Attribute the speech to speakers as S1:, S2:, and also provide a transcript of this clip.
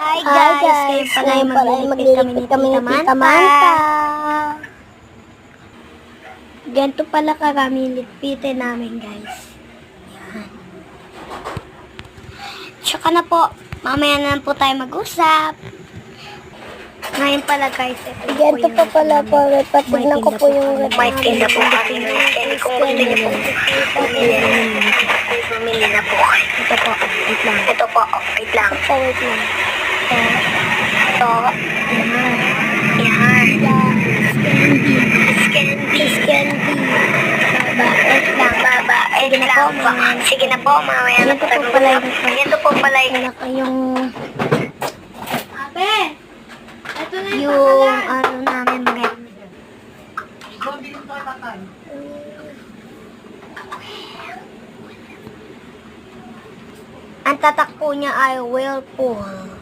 S1: Hi guys, ngayon pala ay maglilipit kami ni Tita Manta. Ganito pala karami yung lipitin namin guys. Yan. Tsaka na po, mamaya na po tayo mag-usap. Ngayon pala guys,
S2: Ganito pa pala po, patignan ko po yung rep
S1: may tinda po
S2: namin.
S1: kami. Kung gusto niyo po, bumili na po. Ito po, wait lang. Ito po, wait lang.
S2: Oh, wait lang.
S1: Ito. Yan. Candy. Wait lang. Sige na po, mamaya na po. Ganito po pala yung ano namin mga ang tatak po niya ay Whirlpool.